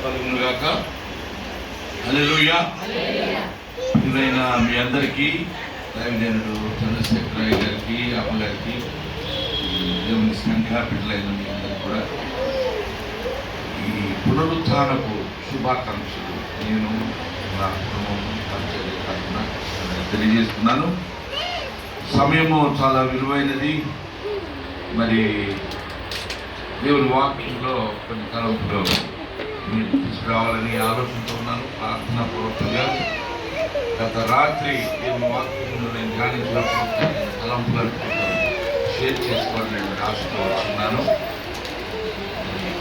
కలుగును గాక. హల్లెలూయా. ఇదైన మీ అందరికీ దైవజనుడు చంద్రశేఖరయ్య గారికి, అమ్మగారికి, దేవుని సంఘ బిడ్డలైన మీ అందరికీ కూడా ఈ పునరుత్థానపు శుభాకాంక్షలు నేను నా కుటుంబం తరపున తెలియజేస్తున్నాను. సమయము చాలా విలువైనది. మరి దేవుని వాక్యంలో కొన్ని తలంపులు మీరు తీసుకురావాలని ఆలోచనతో ఉన్నాను. ప్రార్థనా పూర్వకంగా గత రాత్రి దేవుని వాక్యంలో నేను ధ్యానించినప్పుడు తలంపులను షేర్ చేసుకోవాలని నేను ఆశతో వచ్చిన్నాను.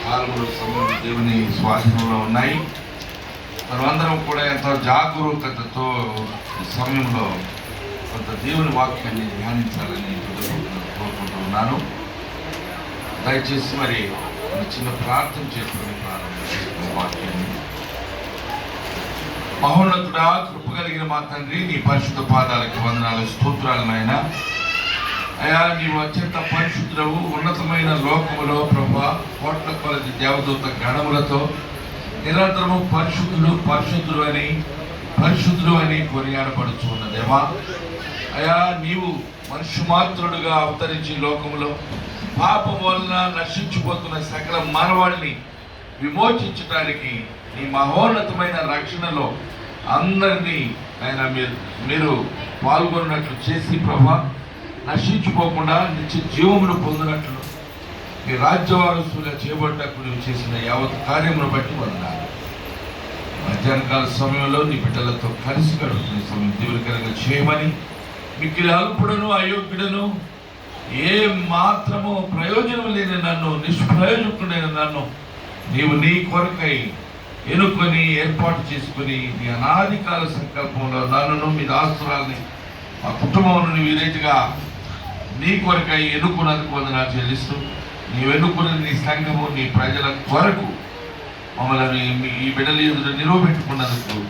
కాలంలో సమయం దేవుని స్వాధీనంలో ఉన్నాయి. మనమందరం కూడా ఎంతో జాగరూకతతో ఈ సమయంలో కొంత దేవుని వాక్యాన్ని ధ్యానించాలని కోరుకుంటూ ఉన్నాను. దయచేసి మరి చిన్న ప్రార్థన చేసుకుని ప్రారంభించిన వాక్యాన్ని. మహోన్నతుడా, కృప కలిగిన మా తండ్రి, నీ పరిశుద్ధ పాదాలకి వందనాలు, స్తోత్రాలు నాయన. అయా, నీవు అత్యంత పరిశుద్ధుడవు. ఉన్నతమైన లోకములో ప్రభా కోట్ల కొలది దేవదూత గణములతో నిరంతరము పరిశుద్ధుడు పరిశుద్ధుడు అని కొనియాడబడుచు ఉన్న దేవా. అయా, నీవు మనుష్య మాత్రుడుగా అవతరించి లోకములో పాపం వలన నశించిపోతున్న సకల మానవాళిని విమోచించడానికి నీ మహోన్నతమైన రక్షణలో అందరినీ ఆయన మీరు పాల్గొన్నట్లు చేసి ప్రభా నశించిపోకుండా నిత్య జీవమును పొందినట్లు మీ రాజ్యవారసులుగా చేయబడ్డకు నువ్వు చేసిన యావత్ కార్యమును బట్టి వందనాలు. మధ్యాహ్నకాల సమయంలో నీ బిడ్డలతో కలిసి గడుపుతున్న సమయం దీవెనకరంగా చేయమని, మిక్కిలి అల్పుడను అయోగ్యుడను ఏ మాత్రము ప్రయోజనం లేని నన్ను, నిష్ప్రయోజకుడైన నన్ను నీవు నీ కొరకై ఎన్నుకొని ఏర్పాటు చేసుకుని నీ అనాది కాల సంకల్పంలో నన్ను, మీ దాస్తురాల్ని, మా కుటుంబం ఈ రీతిగా నీ కొరకై ఎన్నుకున్నందుకు వందనాలు చెల్లిస్తూ, నీవు ఎన్నుకున్న నీ సంఘము నీ ప్రజల కొరకు మమ్మల్ని ఈ బిడ్డల ఎదుట నిలవబెట్టుకున్నందుకు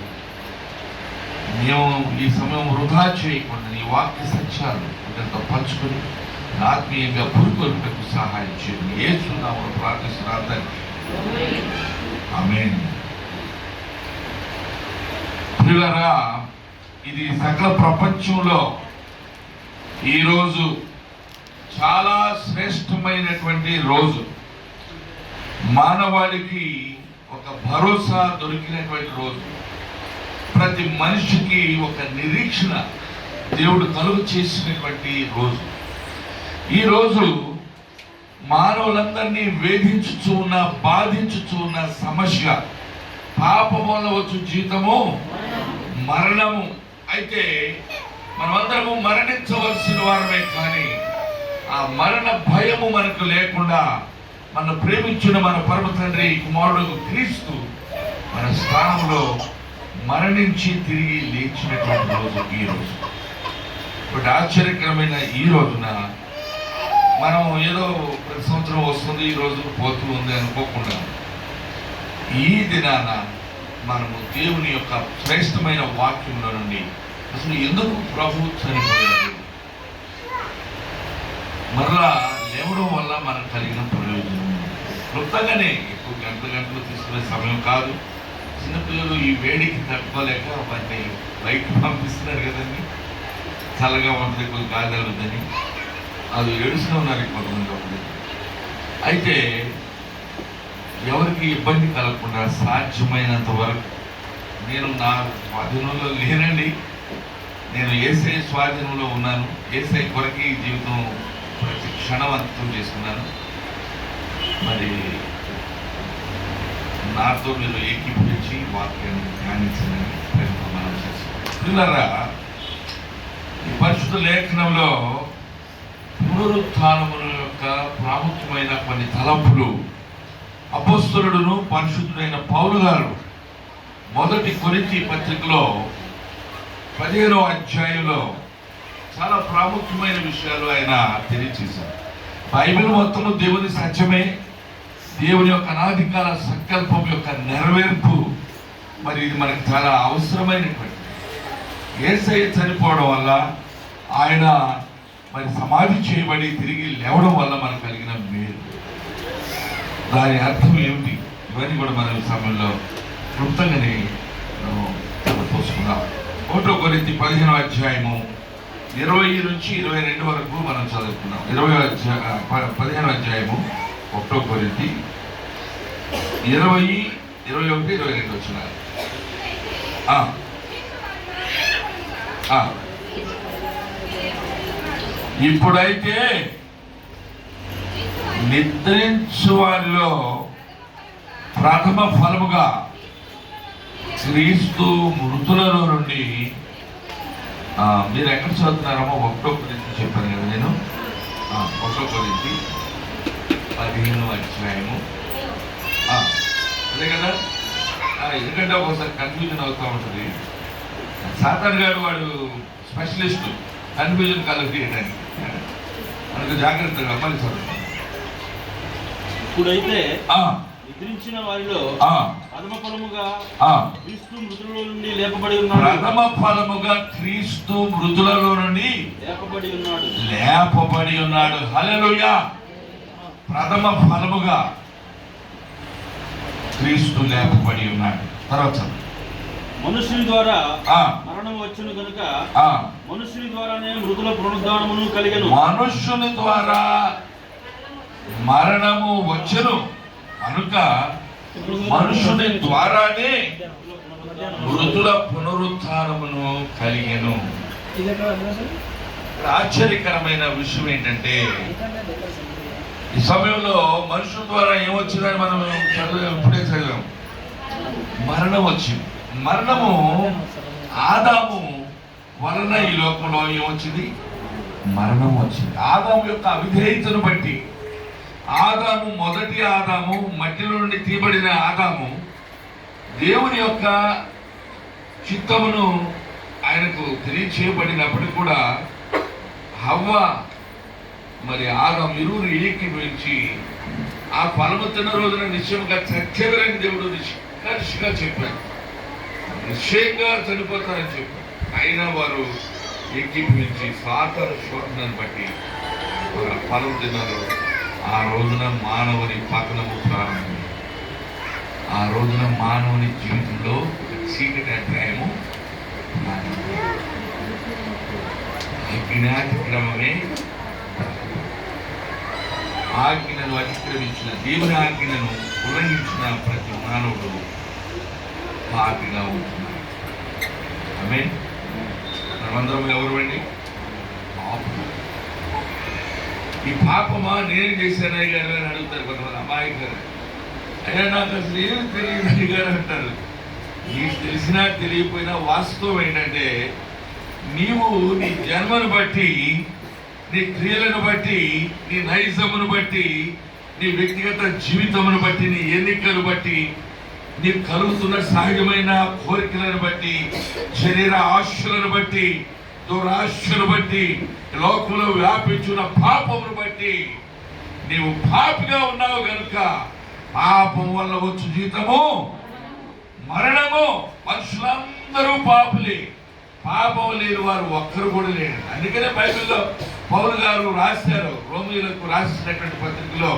మేము ఈ సమయం వృధా చేయకుండా నీ వాక్య సత్యాలు బిడ్డలతో పంచుకొని ఆత్మీయంగా పురుకొల్పకు సహాయం చేయండి. యేసు నామములో ప్రార్థిస్తున్నాను తండ్రి, ఆమేన్. ప్రియులారా, ఇది సకల ప్రపంచంలో ఈరోజు చాలా శ్రేష్టమైనటువంటి రోజు. మానవాళికి ఒక భరోసా దొరికినటువంటి రోజు. ప్రతి మనిషికి ఒక నిరీక్షణ దేవుడు కలుగు చేసినటువంటి రోజు. ఈరోజు మానవులందరినీ వేధించుచూ ఉన్న, బాధించుచూ ఉన్న సమస్య పాపం వల్ల వచ్చు జీతము మరణము. అయితే మనమందరము మరణించవలసిన వారమే, కానీ ఆ మరణ భయము మనకు లేకుండా మన ప్రేమించిన మన పరమ తండ్రి కుమారుడు క్రీస్తు మన స్థానంలో మరణించి తిరిగి లేచినటువంటి రోజు ఈ రోజు. బట్ ఆశ్చర్యకరమైన ఈ రోజున మనం ఏదో ప్రతి సంవత్సరం వస్తుంది, ఈ రోజు పోతూ ఉంది అనుకోకుండా ఈ దినాన మనము దేవుని యొక్క శ్రేష్టమైన వాక్యంలో నుండి అసలు ఎందుకు ప్రభు చనిపోయాడు, మరలా లేవడం వల్ల మనకు కలిగిన ప్రయోజనం క్లుప్తంగానే, ఎక్కువ గంటలు తీసుకునే సమయం కాదు. చిన్నపిల్లలు ఈ వేడికి తట్టుకోలేక వాటిని బయటకు పంపిస్తున్నారు కదండి, చల్లగా ఉంటుంది, కొద్ది గాలి తగులుద్దని. అది ఏడుస్తూ ఉన్నారు కొంతమంది ఒకటి. అయితే ఎవరికి ఇబ్బంది కలగకుండా సాధ్యమైనంత వరకు నేను నా స్వాధీనంలో లేనండి, నేను యేసయ్య స్వాధీనంలో ఉన్నాను. యేసయ్య కొరకి జీవితం ప్రతి క్షణం అంతం చేసుకున్నాను. మరి నాతో మీరు ఏకీభవించి వాక్యాన్ని ధ్యానించాలని ప్రయత్నం చేస్తున్నాను. పిల్లరా, ఈ పరిశుద్ధ లేఖనంలో పునరుత్థానము యొక్క ప్రాముఖ్యమైన కొన్ని తలంపులు అపోస్తలుడును పరిశుద్ధుడైన పౌలు గారు మొదటి కొరింథీ పత్రికలో 15వ అధ్యాయంలో చాలా ప్రాముఖ్యమైన విషయాలు ఆయన తెలియజేశారు. బైబిల్ మొత్తము దేవుని సత్యమే, దేవుని యొక్క అనాదికాల సంకల్పం యొక్క నెరవేర్పు. మరి ఇది మనకు చాలా అవసరమైనటువంటి. యేసయ్య చనిపోవడం వల్ల, ఆయన మరి సమాధి చేయబడి తిరిగి లేవడం వల్ల మనకు కలిగిన మేలు. దాని అర్థం ఏమిటి? ఇవన్నీ కూడా మనం ఈ సమయంలో క్లుప్తంగానే పోసుకుందాం. 1 కొరింథీ 15వ అధ్యాయము 20 నుంచి 22 వరకు మనం చదువుకున్నాం. 15వ అధ్యాయము 1 కొరింథీ 20, 21, 22 వచ్చినారు. ఇప్పుడైతే నిద్రించు వారిలో ప్రథమ ఫలముగా క్రీస్తు మృతులలో నుండి, మీరు ఎక్కడ చదువుతున్నారమ్మో 1 కొరింథీ చెప్పాను కదా నేను. 1 కొరింథీ 15వ అధ్యాయము, అదే కదా. ఎందుకంటే ఒకసారి కన్ఫ్యూజన్ అవుతూ ఉంటుంది. సాతాన్ గారు వాడు స్పెషలిస్ట్ కన్ఫ్యూజన్ కలెక్ట్ చేయడానికి. మనకు జాగ్రత్తగా మళ్ళీ చదువుతాం. ఇప్పుడైతే నిద్రించిన వారిలో ప్రథమ ఫలముగా క్రీస్తు మృతులలో నుండి లేపబడి ఉన్నాడు. ప్రథమ ఫలముగా క్రీస్తు మృతులలో నుండి లేపబడి ఉన్నాడు. హల్లెలూయా. ప్రథమ ఫలముగా క్రీస్తు లేపబడి ఉన్నాడు. తర్వాత మనుషుని ద్వారా మరణం వచ్చును కనుక మనుషుని ద్వారానే మృతుల పునరుద్ధానమును కలిగెను. మనుష్యుని ద్వారా మరణము వచ్చును కనుక మనుషుని ద్వారానే మృతుల పునరుద్ధానమును కలిగెను. ఆశ్చర్యకరమైన విషయం ఏంటంటే, ఈ సమయంలో మనుషుల ద్వారా ఏమొచ్చిందని మనం ఇప్పుడే చదివాం. మరణం వచ్చింది. మరణము ఆదాము వలన ఈ లోకంలో ఏమొచ్చింది? మరణం వచ్చింది. ఆదాము యొక్క అవిధేయతను బట్టి, ఆదాము మొదటి ఆదాము, మట్టిలో నుండి తీయబడిన ఆదాము దేవుని యొక్క చిత్తమును ఆయనకు తెలియచేయబడినప్పటికీ కూడా హవ్వ మరి ఆదాము ఇరువురు ఏకీభవించి ఆ ఫలము తిన్న రోజున నిశ్చయంగా చచ్చేవరని దేవుడు నిష్కర్షగా చెప్పాడు. నిశ్చయంగా చనిపోతారని చెప్పారు. అయినా వారు ఏకీభవించి సాతాను శోధనను బట్టి ఫలం తిన్నారు. ఆ రోజున మానవుని పతనము ప్రారంభమైంది. ఆ రోజున మానవుని జీవితంలో చీకటి అధ్యాయము అజ్ఞాతిక్రమమే. ఆజ్ఞను అతిక్రమించిన, దేవుని ఆజ్ఞను ఉల్లంఘించిన ప్రతి మానవుడు పాపిగా ఉంటున్నారు. ఆమేన్. మనమందరం ఎవరు అండి? పాపులు. ఈ పాపమా నేను చేశానయ్య గారు అని అడుగుతారు కొంతమంది అమాయకులు. అయ్యా నాకు అసలు ఏమి తెలియదు గారు అంటారు. నీకు తెలిసినా తెలియకపోయినా వాస్తవం ఏంటంటే, నీవు నీ జన్మను బట్టి, నీ క్రియలను బట్టి, నీ నైజమును బట్టి, నీ వ్యక్తిగత జీవితమును బట్టి, నీ ఎన్నికలు బట్టి, నీకు కలుగుతున్న సహజమైన కోరికలను బట్టి, శరీర ఆశలను బట్టి, దురాశను బట్టి, లోకంలో వ్యాపించిన పాపమును బట్టి నీవు పాపిగా ఉన్నావు కనుక పాపం వల్ల వచ్చు జీతము మరణము. మనుషులందరూ పాపులే. పాపం లేని వారు ఒక్కరు కూడా లేరు. అందుకనే బైబిల్లో పౌలు గారు రాశారు, రోమీయులకు రాసినటువంటి పత్రికలో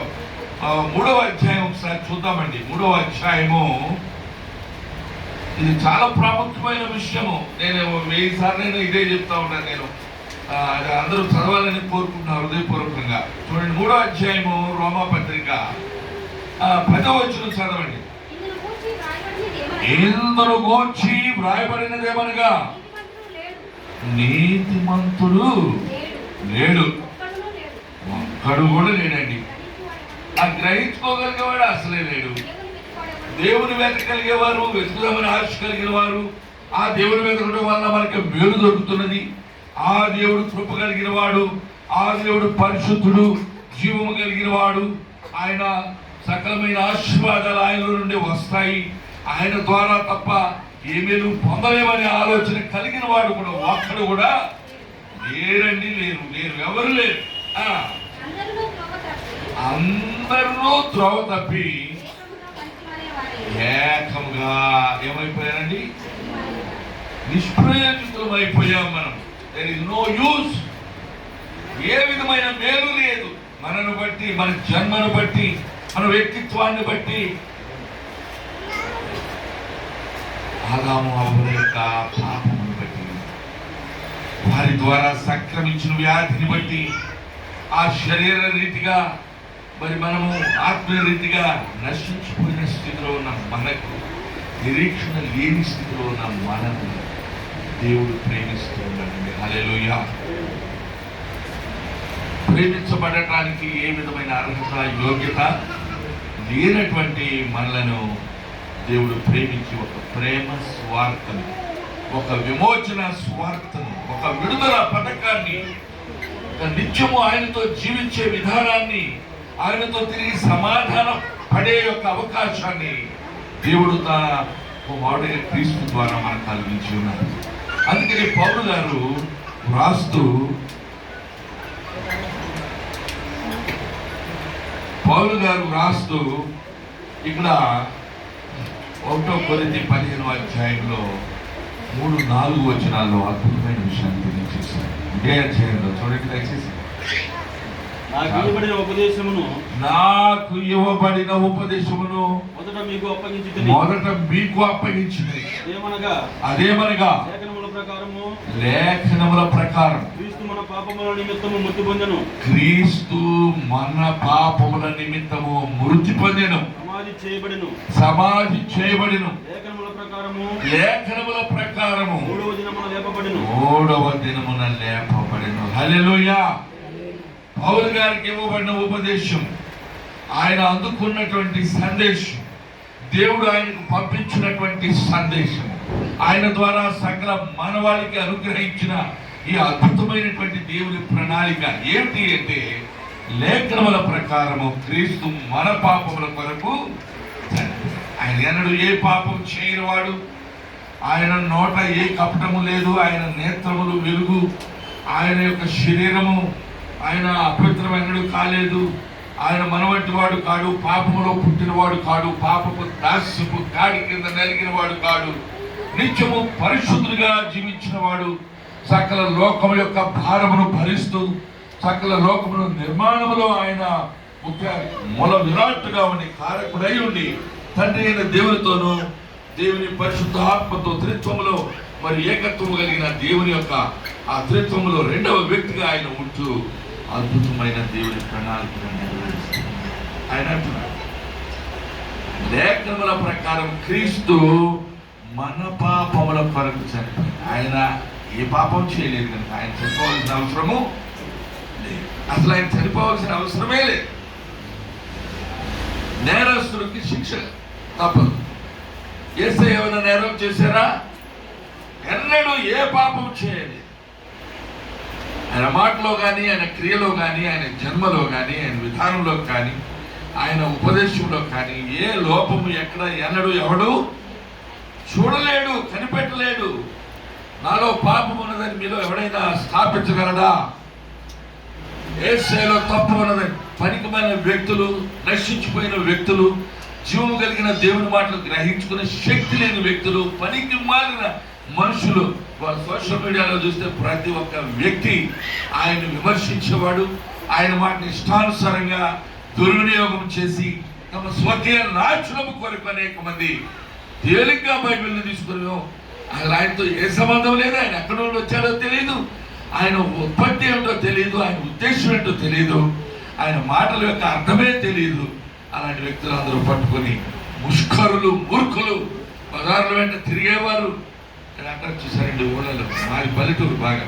3వ అధ్యాయం ఒకసారి చూద్దామండి. 3వ అధ్యాయము. ఇది చాలా ప్రాముఖ్యమైన విషయము. నేను 1000 సార్లు ఇదే చెప్తా ఉంటాను. నేను అందరూ చదవాలని కోరుకుంటున్నాను హృదయపూర్వకంగా. చూడండి 3వ అధ్యాయము రోమా పత్రిక 10వ వచనం చదవండి. ఇందును గూర్చి వ్రాయబడినదేమనగా నీతిమంతుడు లేడు, ఒక్కడు కూడా లేడండి. ఆ గ్రహించుకోగలిగేవాడు అసలే లేడు. దేవుని వెతకగలిగేవారు, వెతుకుదామని ఆశ కలిగిన వారు, ఆ దేవుని వెతకడం వల్ల మనకి మేలు దొరుకుతున్నది. ఆ దేవుడు కృప కలిగిన వాడు, ఆ దేవుడు పరిశుద్ధుడు, జీవము కలిగిన వాడు. ఆయన సకలమైన ఆశీర్వాదాలు ఆయన నుండి వస్తాయి. ఆయన ద్వారా తప్ప ఏమేలు పొందలేమనే ఆలోచన కలిగిన వాడు కూడా ఒక్కడు కూడా లేరండి. లేరు, ఎవరు లేరు. అందరూ త్రోవ తప్పి ఏకంగా ఏమైపోయారండి? నిష్ప్రయోజకులం అయిపోయాం మనం. There is no use. ఏ విధమైన మేలు లేదు. మనను బట్టి, మన జన్మను బట్టి, మన వ్యక్తిత్వాన్ని బట్టి ఆదాము అవ్వల యొక్క పాపమును బట్టి, వారి ద్వారా సంక్రమించిన వ్యాధిని బట్టి, ఆ శరీర రీతిగా మరి మనము ఆత్మీయ రీతిగా నశించిపోయిన స్థితిలో ఉన్న మనకు, నిరీక్షణ లేని స్థితిలో ఉన్న మనకు దేవుడు ప్రేమిస్తూ ఉన్నాడండి. హల్లెలూయా. ప్రేమించబడటానికి ఏ విధమైన అర్హత, యోగ్యత లేనటువంటి మనలను దేవుడు ప్రేమించి ఒక ప్రేమ స్వార్థను, ఒక విమోచన స్వార్థను, ఒక విడుదల పథకాన్ని, ఒక నిత్యము ఆయనతో జీవించే విధానాన్ని, ఆయనతో తిరిగి సమాధానం పడే యొక్క అవకాశాన్ని దేవుడు తన కుమారుడైన క్రీస్తు ద్వారా మనకు కలిగించి ఉన్నారు. అందుకని పౌలు గారు రాస్తూ ఇక్కడ 1 కొరింథీ 15వ అధ్యాయంలో 3-4 వచనాల్లో అద్భుతమైన విషయాన్ని తెలియజేశారు. ఇదే అధ్యాయంలో చూడండి దయచేసి. నాకు ఇవ్వబడిన ఉపదేశమును మొదట మీకు అప్పగించింది. అదేమనగా లేఖనముల ప్రకారం క్రీస్తు మన పాపముల నిమిత్తము మృతి పొందెను, సమాధి చేయబడెను, లేఖనముల ప్రకారము 3వ దినమున లేపబడెను. హల్లెలూయా. పౌలు గారికి ఇవ్వబడిన ఉపదేశం, ఆయన అందుకున్నటువంటి సందేశం, దేవుడు ఆయనకు పంపించినటువంటి సందేశం, ఆయన ద్వారా సకల మానవాళికి అనుగ్రహించిన ఈ అద్భుతమైనటువంటి దేవుని ప్రణాళిక ఏమిటి అంటే, లేఖనముల ప్రకారము క్రీస్తు మన పాపముల కొరకు ఆయన ఎన్నడూ ఏ పాపం చేయనివాడు, ఆయన నోట ఏ కపటము లేదు, ఆయన నేత్రములు వెలుగు, ఆయన యొక్క శరీరము ఆయన అపవిత్రమైనడు కాలేదు, ఆయన మనవంటి వాడు కాడు, పాపములో పుట్టినవాడు కాడు, పాపపు దాస్యపు కాడి కింద నలిగిన వాడు కాడు, నిత్యము పరిశుద్ధుడిగా జీవించిన వాడు, సకల లోకము యొక్క భారమును భరిస్తూ సకల లోకమును నిర్మాణములో ఆయన ముఖ్య మూల విరాట్టుగా ఉండి కారకుడై ఉండి తండ్రి అయిన దేవునితోనూ దేవుని పరిశుద్ధ ఆత్మతో త్రిత్వములో మరి ఏకత్వము కలిగిన దేవుని యొక్క ఆ త్రిత్వములో 2వ వ్యక్తిగా ఆయన ఉంటూ అద్భుతమైన దేవుని ప్రణాళికను నెరవేరుస్తున్నారు. ఆయన అంటున్నాడు, లేఖనముల ప్రకారం క్రీస్తు మన పాపముల కొరకు చనిపోయింది. ఆయన ఏ పాపం చేయలేదు కనుక ఆయన చనిపోవాల్సిన అవసరము లేదు. అసలు ఆయన చనిపోవాల్సిన అవసరమే లేదు. నేరస్తుడికి శిక్ష తప్పదు. యేసయ్య ఏమైనా నేరం చేశారా? ఎన్నడూ ఏ పాపం చేయలేదు. ఆయన మాటలో కానీ, ఆయన క్రియలో కానీ, ఆయన జన్మలో కానీ, ఆయన విధానంలో కానీ, ఆయన ఉపదేశంలో కానీ ఏ లోపము ఎక్కడ ఎన్నడూ ఎవడు చూడలేడు, కనిపెట్టలేడు. నాలో పాపం ఉన్నదని మీలో ఎవడైనా స్థాపించగలడా? యేసయ్యలో తప్పు ఉన్నదని పనికిమాలిన వ్యక్తులు, నశించిపోయిన వ్యక్తులు, జీవము కలిగిన దేవుని మాటలు గ్రహించుకునే శక్తి లేని వ్యక్తులు, పనికి మాలిన మనుషులు, వాళ్ళ సోషల్ మీడియాలో చూస్తే ప్రతి ఒక్క వ్యక్తి ఆయన విమర్శించేవాడు, ఆయన మాటని ఇష్టానుసారంగా దుర్వినియోగం చేసి తమ స్వకీయ నాశనము కొరకు అనేక మంది తేలిగ్గా బైబిల్ని తీసుకుని ఆయనతో ఏ సంబంధం లేదు, ఆయన ఎక్కడ నుండి వచ్చాడో తెలియదు, ఆయన ఉత్పత్తి ఏమిటో తెలియదు, ఆయన ఉద్దేశం ఏంటో తెలియదు, ఆయన మాటల యొక్క అర్థమే తెలియదు. అలాంటి వ్యక్తులు అందరూ పట్టుకొని ముష్కరులు, మూర్ఖులు, బజార్ల వెంట తిరిగేవారు. అంటారు చూసారండి, ఊళ్ళలో మాది పల్లెటూరు బాగా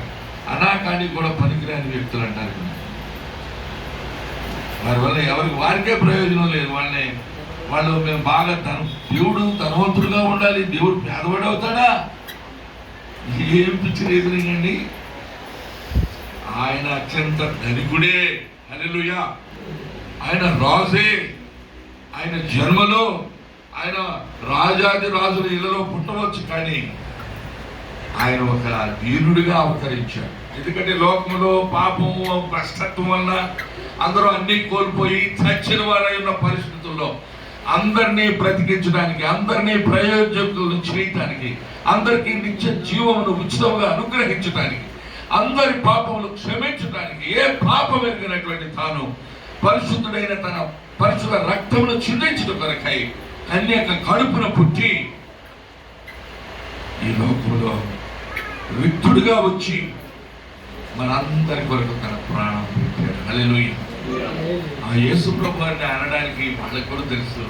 అనాకానికి కూడా పనికిరాని వ్యక్తులు అంటారు. వారి వల్ల ఎవరికి వారికే ప్రయోజనం లేదు. వాళ్ళు మేము బాగా దేవుడు ధనవంతుడుగా ఉండాలి, దేవుడు పేదవాడు అవుతాడా? ఏం పిచ్చి రీజనింగ్ అండి. ఆయన అత్యంత ధనికుడే. హల్లెలూయా. ఆయన రాజే. ఆయన జన్మలో ఆయన రాజాది రాజుల ఇళ్లలో పుట్టవచ్చు, కానీ ఆయన ఒక దీనుడిగా అవతరించాడు. ఎందుకంటే లోకంలో పాపము, భ్రష్టత్వం వలన అందరూ అన్ని కోల్పోయి చచ్చిన వారై ఉన్న పరిస్థితుల్లో అందరినీ బ్రతికించడానికి, అందరినీ ప్రయోజకులను చేయటానికి, అందరికీ నిత్య జీవమును ఉచితంగా అనుగ్రహించడానికి, అందరి పాపములు క్షమించడానికి, ఏ పాపం ఎరిగినటువంటి తాను పరిశుద్ధుడైన తన పరిశుద్ధ రక్తమును చిందించడం కొరకై కన్యక కడుపున పుట్టి ఈ లోకంలో రిక్తుడుగా వచ్చి మనందరి కొరకు తన ప్రాణం పెట్టాడు. హల్లెలూయా. ఆ యేసు ప్రభు వారిని అనడానికి వాళ్ళకి కూడా తెలుసు,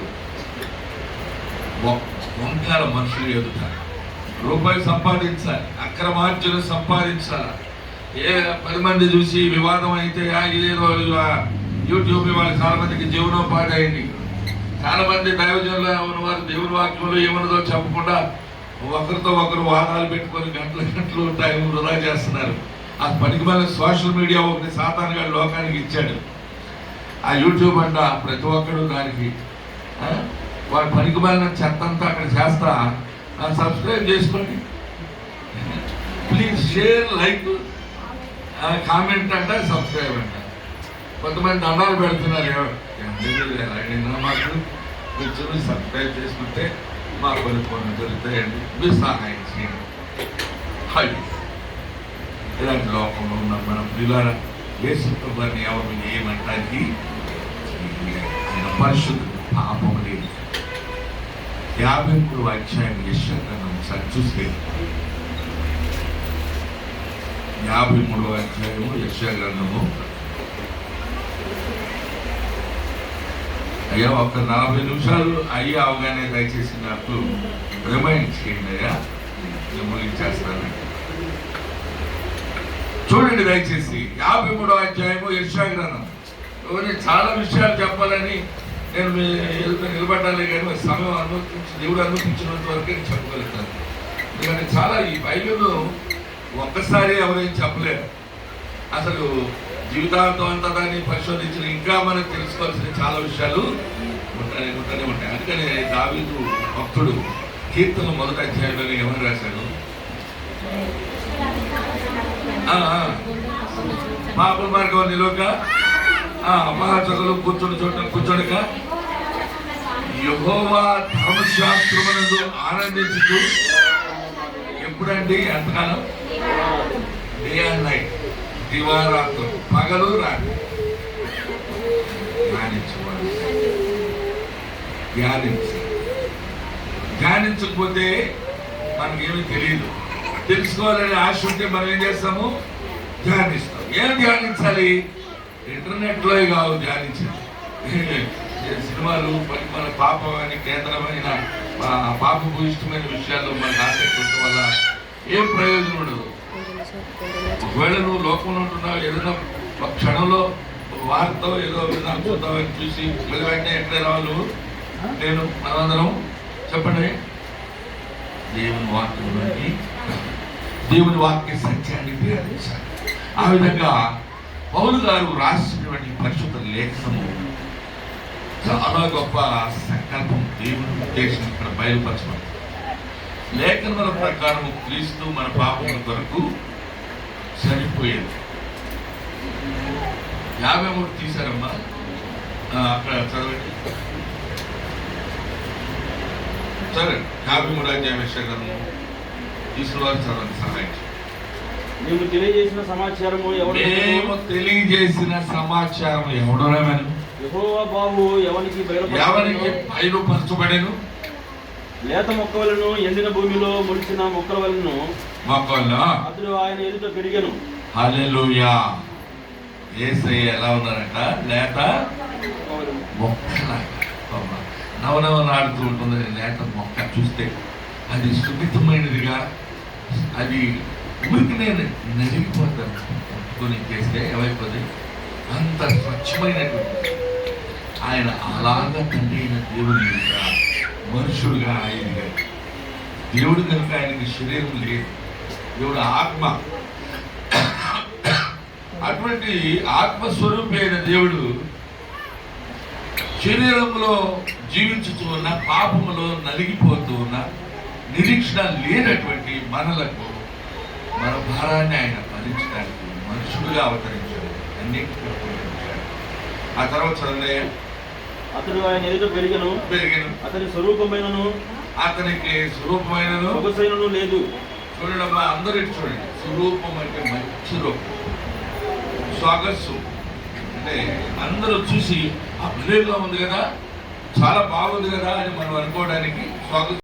వంకాల మనుషులు ఎదుట రూపాయి సంపాదించాలి, అక్రమార్జన సంపాదించాలి. 10 మంది చూసి వివాదం అయితే ఇదేదో యూట్యూబ్ వాళ్ళు చాలా మందికి జీవనోపాధి అయింది. చాలా మంది దైవజనులు ఉన్న వారు దేవుని వాక్యంలో ఏమన్నదో చెప్పకుండా ఒకరితో ఒకరు వాదాలు పెట్టుకొని గంటలు టైం వృధా చేస్తున్నారు. ఆ పనికి మళ్ళీ సోషల్ మీడియా ఒకటి సాతాను గారి లోకానికి ఇచ్చాడు. ఆ యూట్యూబ్ అంట ప్రతి ఒక్కరు దానికి వాడు పనికి మళ్ళీ చెత్తంతా అక్కడ చేస్తా సబ్స్క్రైబ్ చేసుకోండి, ప్లీజ్ షేర్, లైక్, కామెంట్ అంట, సబ్స్క్రైబ్ అంట. కొంతమంది దండాలు పెడుతున్నారు. మాకు కూర్చొని సబ్స్క్రైబ్ చేసుకుంటే మా కొన్ని దొరుకుతాయండి, మీరు సహాయం చేయండి. ఇలాంటి లోకంలో ఉన్న మనం పిల్లల యేసు ప్రభువుని ఎవరు ఏమంటానికి ఆయన పరిశుద్ధుడు, పాపము లేదు. 53వ అధ్యాయం యెషయా గ్రంథం చూస్తే 53వ అధ్యాయము యెషయా గ్రంథము. అయ్యా ఒక 40 నిమిషాలు అయ్యి అవగానే దయచేసి నాకు రిమైండ్ చేయండి అయ్యా, నేను ముగించేస్తాను. చూడండి దయచేసి 53వ అధ్యాయము యెషయా గ్రంథం. చాలా విషయాలు చెప్పాలని నేను నిలబడ్డాలే కానీ సమయం దేవుడు అనుమతించినంత వరకు నేను చెప్పగలుగుతాను. ఎందుకంటే చాలా ఈ బైబిల్ ఒక్కసారి ఎవరేం చెప్పలేరు. అసలు జీవితాంతం అంతా దాన్ని పరిశోధించిన ఇంకా మనకు తెలుసుకోవాల్సిన చాలా విషయాలు ఉంటూనే ఉంటాయి. అందుకని దావీదు భక్తుడు కీర్తన 1వ అధ్యాయంలో ఏమని రాశాడు? పాప మార్గం నిలువక మహాచకులు కూర్చోడక యెహోవా ధర్మశాస్త్రమునందు ఆనందించుతూ. ఎప్పుడండి? ఎంతకాలం? డే అండ్ నైట్, దివారాత్రం, పగలు రాత్రి ధ్యానించుకోవాలి. ధ్యానించకపోతే మనకేమీ తెలియదు. తెలుసుకోవాలని ఆశ ఉంటే మనం ఏం చేస్తాము? ధ్యానిస్తాం. ఏం ధ్యానించాలి? ఇంటర్నెట్లో కావు ధ్యానించాలి. సినిమాలు మన పాపమైన కేంద్రమైన పాపపు ఇష్టమైన విషయాల్లో మనకు ఆసక్తి ఉండటం వల్ల ఏం ప్రయోజనం ఉండదు. ఒకవేళ నువ్వు లోకంలో ఉంటున్నావు, ఏదైనా ఒక క్షణంలో వార్త ఏదో విధానం చూద్దామని చూసి మళ్ళీ వెంటనే ఎట్లే రావాలి నువ్వు నేను మనందరం చెప్పండి. దేవుని వాక్యంలోకి దేవుని వాక్య సత్యాన్ని ధ్యానించాలి. ఆ విధంగా పౌలు గారు రాసినటువంటి పరిశుద్ధ లేఖనము చాలా గొప్ప సంకల్పం, దేవుని ఉద్దేశం ఇక్కడ బయలుపరచబడింది. లేఖనముల ప్రకారము క్రీస్తు మన పాపముల కొరకు చనిపోయేది. 53 తీశారమ్మా, అక్కడ చదవండి. సరే 53వ అధ్యాయం యెషయా గ్రంథము తీసుకున్న వారు చదవండి, సహాయం. మేము తెలియజేసిన సమాచారము ఎవడోనమను యెహోవా బాహు ఎవనికి బయలుపరచబడెను. లేత మొక్కలను ఎండిన భూమిలో మొలిచిన మొక్కల వలన అతడు ఆయన ఎదుట పెరిగెను. హల్లెలూయా. యేసయ్య ఎలా ఉన్నారంట? లేత మొక్కలాగా నవనవలాడుతూ ఉంటుంది. లేత మొక్క చూస్తే అది సున్నితమైనదిగా, అది ఊరికి నేను నలిగిపోతాను. పట్టుకొని చేస్తే ఏమైపోతుంది? అంత స్వచ్ఛమైనటువంటి ఆయన అలాగా తండ్రి అయిన దేవుని మనుషుడుగా ఆయన దేవుడు కనుక ఆయనకి శరీరం లేదు, దేవుడు ఆత్మ. అటువంటి ఆత్మస్వరూపి అయిన దేవుడు శరీరంలో జీవించుతూ ఉన్న, పాపములో నలిగిపోతూ ఉన్న, నిరీక్షణ లేనటువంటి మనలకు మన భారాన్ని ఆయన భరించడానికి మనుషుడుగా అవతరించాడు, అన్నింటినీ పూరించాడు. ఆ తర్వాత చదివే అతడు ఆయన ఎదుట పెరిగెను, అతని స్వరూపమైనను అతనికి స్వరూపమైనను సొగసైనను లేదు. చూడండి అమ్మా, అందరూ చూడండి. స్వరూపం అంటే మంచి రూపం, సొగసు అంటే అందరూ చూసి ఆ భలేగా ఉంది కదా, చాలా బాగుంది కదా అని మనం అనుకోవడానికి సొగసు